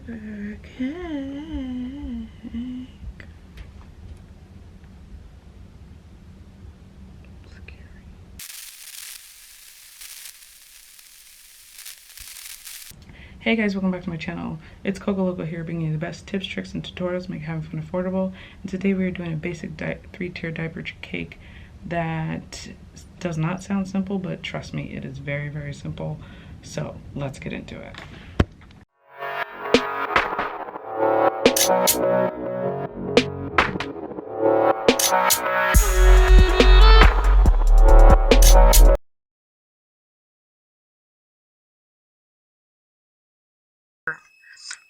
diaper cake. Hey guys, welcome back to my channel. It's Coco Loco here, bringing you the best tips, tricks, and tutorials to make having fun affordable. And today we are doing a basic 3-tier diaper cake that does not sound simple, but trust me, it is very, very simple. So let's get into it.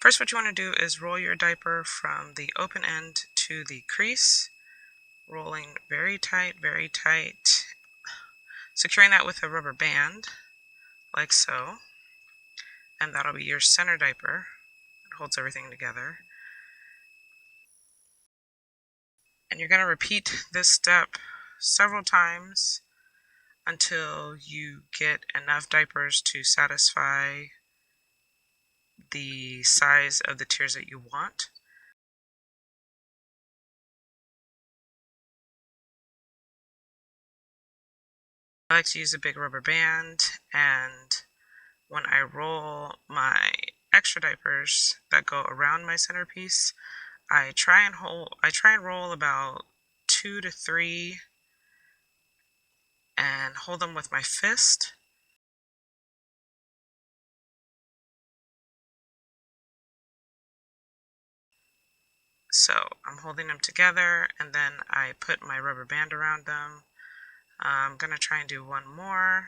First, what you want to do is roll your diaper from the open end to the crease, rolling very tight, securing that with a rubber band, like so, and that'll be your center diaper. It holds everything together. And you're going to repeat this step several times until you get enough diapers to satisfy the size of the tiers that you want. I like to use a big rubber band, and when I roll my extra diapers that go around my centerpiece, I try and roll about 2 to 3 and hold them with my fist. So I'm holding them together, and then I put my rubber band around them. I'm going to try and do one more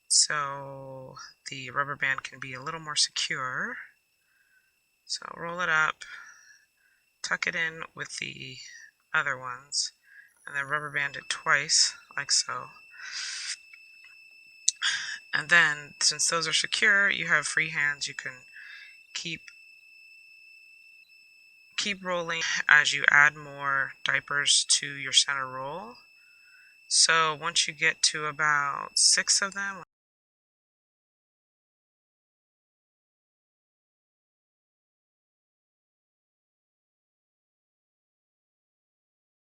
so the rubber band can be a little more secure. So roll it up, tuck it in with the other ones, and then rubber band it twice, like so. And then, since those are secure, you have free hands. You can keep rolling as you add more diapers to your center roll. So once you get to about 6 of them,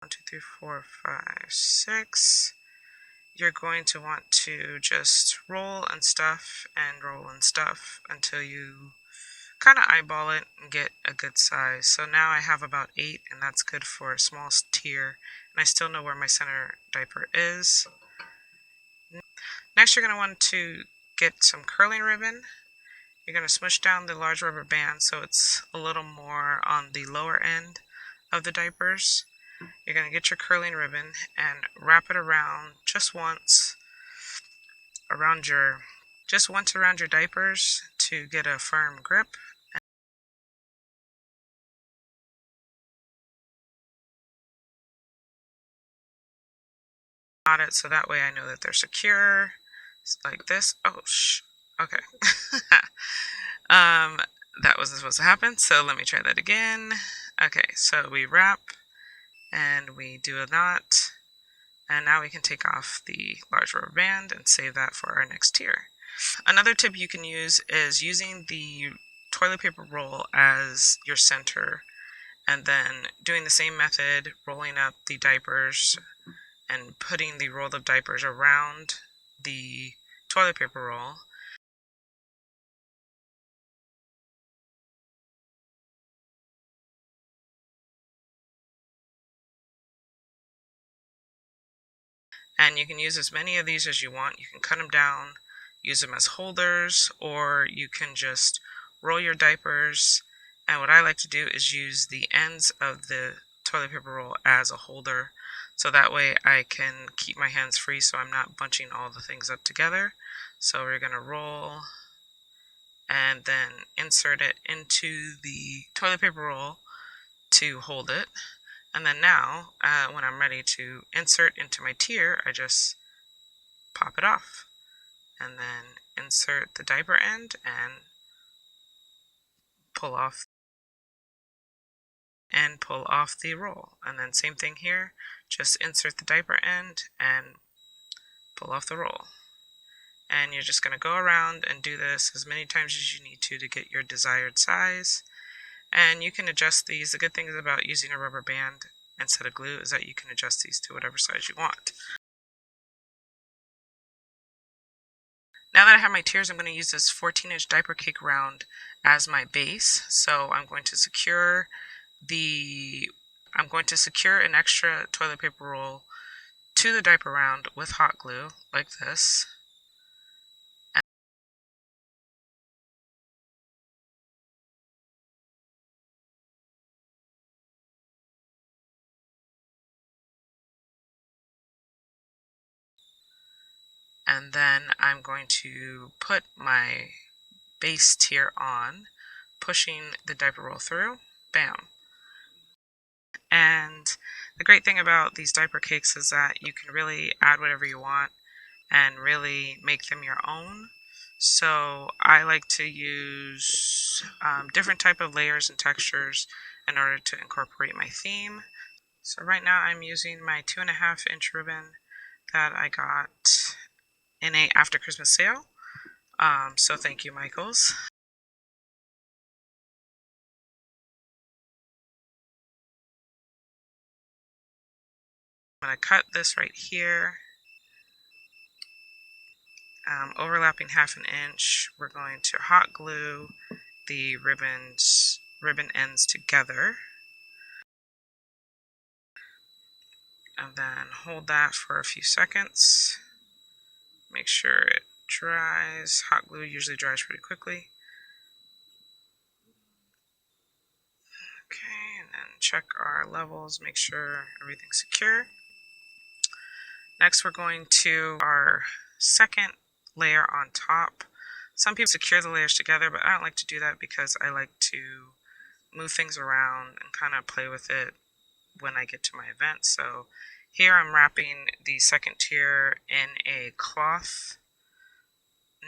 1, 2, 3, 4, 5, 6, you're going to want to just roll and stuff until you kind of eyeball it and get a good size. So now I have about 8, and that's good for a small tier, and I still know where my center diaper is. Next, you're going to want to get some curling ribbon. You're going to smush down the large rubber band so it's a little more on the lower end of the diapers. You're going to get your curling ribbon and wrap it around just once around your diapers to get a firm grip. Knot it so that way I know that they're secure. It's like this. Oh, okay. That wasn't supposed to happen, so let me try that again. Okay, so we wrap and we do a knot, and now we can take off the large rubber band and save that for our next tier. Another tip you can use is using the toilet paper roll as your center, and then doing the same method, rolling up the diapers and putting the roll of diapers around the toilet paper roll. And you can use as many of these as you want. You can cut them down, use them as holders, or you can just roll your diapers. And what I like to do is use the ends of the toilet paper roll as a holder, so that way I can keep my hands free so I'm not bunching all the things up together. So we're going to roll and then insert it into the toilet paper roll to hold it. And then now, when I'm ready to insert into my tier, I just pop it off. And then insert the diaper end and pull off the roll. And then same thing here, just insert the diaper end and pull off the roll. And you're just going to go around and do this as many times as you need to get your desired size. And you can adjust these. The good thing about using a rubber band instead of glue is that you can adjust these to whatever size you want. Now that I have my tiers, I'm going to use this 14-inch diaper cake round as my base. So I'm going to secure an extra toilet paper roll to the diaper round with hot glue like this. And then I'm going to put my base tier on, pushing the diaper roll through. Bam. And the great thing about these diaper cakes is that you can really add whatever you want and really make them your own. So I like to use different type of layers and textures in order to incorporate my theme. So right now I'm using my 2.5-inch ribbon that I got in a after Christmas sale. So thank you, Michaels. I'm going to cut this right here, overlapping 1/2 inch. We're going to hot glue the ribbon ends together, and then hold that for a few seconds. Make sure it dries. Hot glue usually dries pretty quickly. Okay, and then check our levels, make sure everything's secure. Next, we're going to our second layer on top. Some people secure the layers together, but I don't like to do that because I like to move things around and kind of play with it when I get to my event. So here I'm wrapping the second tier in a cloth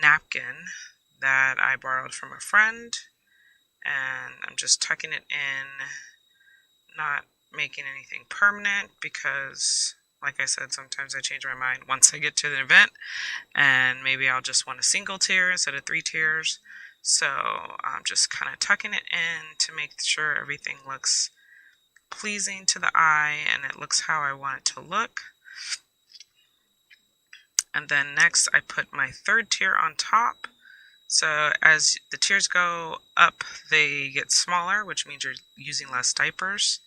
napkin that I borrowed from a friend, and I'm just tucking it in, not making anything permanent because, like I said, sometimes I change my mind once I get to the event, and maybe I'll just want a single tier instead of 3 tiers. So I'm just kind of tucking it in to make sure everything looks pleasing to the eye and it looks how I want it to look. And then next I put my third tier on top. So as the tiers go up, they get smaller, which means you're using less diapers.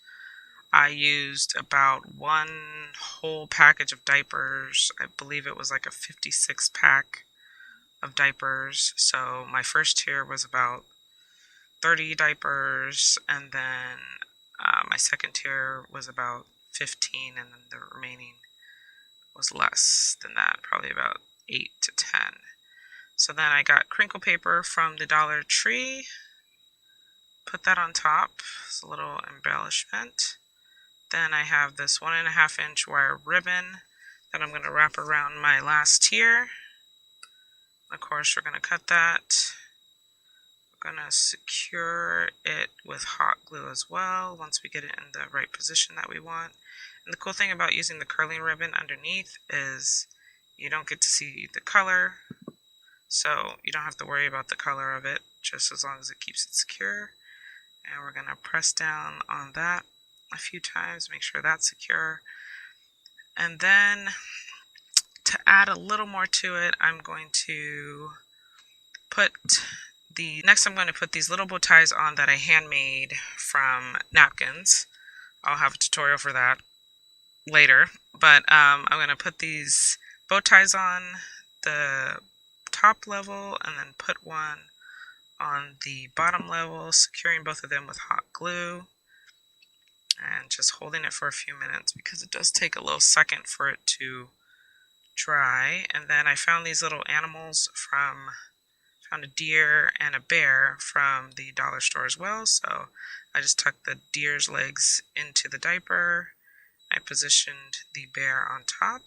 I used about 1 whole package of diapers. I believe it was like a 56 pack of diapers. So my first tier was about 30 diapers, and then my second tier was about 15, and then the remaining was less than that, probably about 8 to 10. So then I got crinkle paper from the Dollar Tree, put that on top. It's a little embellishment. Then I have this 1.5-inch wire ribbon that I'm going to wrap around my last tier. Of course, we're going to cut that. We're going to secure it with hot glue as well once we get it in the right position that we want. And the cool thing about using the curling ribbon underneath is you don't get to see the color, so you don't have to worry about the color of it, just as long as it keeps it secure. And we're going to press down on that a few times, make sure that's secure. And then to add a little more to it, I'm going to put these little bow ties on that I handmade from napkins. I'll have a tutorial for that later, but I'm going to put these bow ties on the top level and then put one on the bottom level, securing both of them with hot glue and just holding it for a few minutes because it does take a little second for it to dry. And then I found these little animals found a deer and a bear from the dollar store as well, so I just tucked the deer's legs into the diaper. I positioned the bear on top,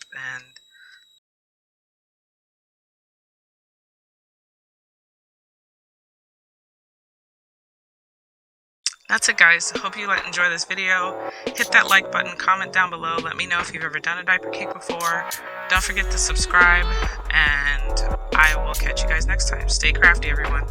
That's it, guys. Hope you enjoy this video. Hit that like button, comment down below. Let me know if you've ever done a diaper cake before. Don't forget to subscribe, and I will catch you guys next time. Stay crafty, everyone.